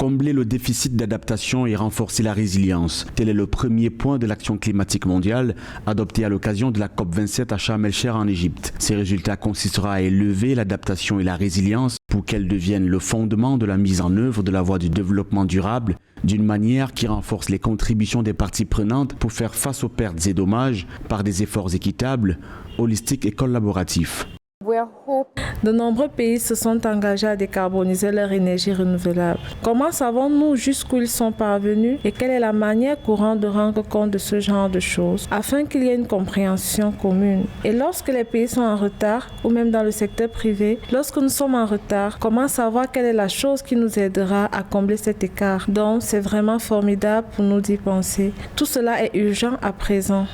Combler le déficit d'adaptation et renforcer la résilience. Tel est le premier point de l'action climatique mondiale adopté à l'occasion de la COP27 à Sharm el-Sheikh en Égypte. Ces résultats consisteront à élever l'adaptation et la résilience pour qu'elles deviennent le fondement de la mise en œuvre de la voie du développement durable d'une manière qui renforce les contributions des parties prenantes pour faire face aux pertes et dommages par des efforts équitables, holistiques et collaboratifs. De nombreux pays se sont engagés à décarboniser leur énergie renouvelable. Comment savons-nous jusqu'où ils sont parvenus et quelle est la manière courante de rendre compte de ce genre de choses afin qu'il y ait une compréhension commune? Et lorsque les pays sont en retard, ou même dans le secteur privé, lorsque nous sommes en retard, comment savoir quelle est la chose qui nous aidera à combler cet écart? Donc, c'est vraiment formidable pour nous d'y penser. Tout cela est urgent à présent.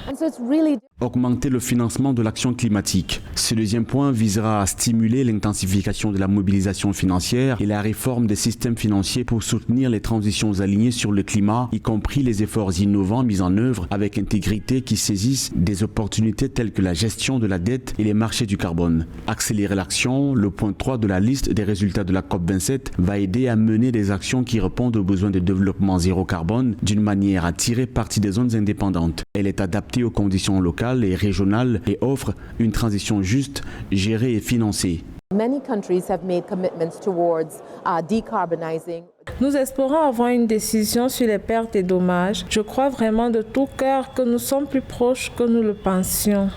Augmenter le financement de l'action climatique. Ce deuxième point visera à stimuler l'intensification de la mobilisation financière et la réforme des systèmes financiers pour soutenir les transitions alignées sur le climat, y compris les efforts innovants mis en œuvre avec intégrité qui saisissent des opportunités telles que la gestion de la dette et les marchés du carbone. Accélérer l'action, le point 3 de la liste des résultats de la COP27, va aider à mener des actions qui répondent aux besoins de développement zéro carbone d'une manière à tirer parti des zones indépendantes. Elle est adaptée aux conditions locales et régionales et offre une transition juste, gérée et financée. Nous espérons avoir une décision sur les pertes et dommages. Je crois vraiment de tout cœur que nous sommes plus proches que nous le pensions.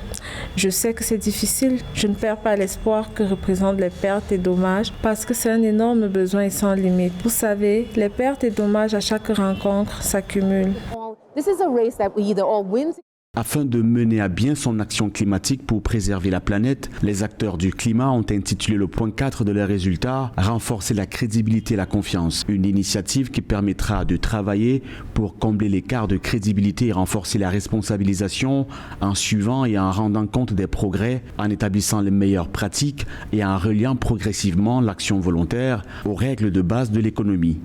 Je sais que c'est difficile. Je ne perds pas l'espoir que représentent les pertes et dommages parce que c'est un énorme besoin et sans limite. Vous savez, les pertes et dommages à chaque rencontre s'accumulent. Afin de mener à bien son action climatique pour préserver la planète, les acteurs du climat ont intitulé le point 4 de leurs résultats « Renforcer la crédibilité et la confiance ». Une initiative qui permettra de travailler pour combler l'écart de crédibilité et renforcer la responsabilisation en suivant et en rendant compte des progrès, en établissant les meilleures pratiques et en reliant progressivement l'action volontaire aux règles de base de l'économie.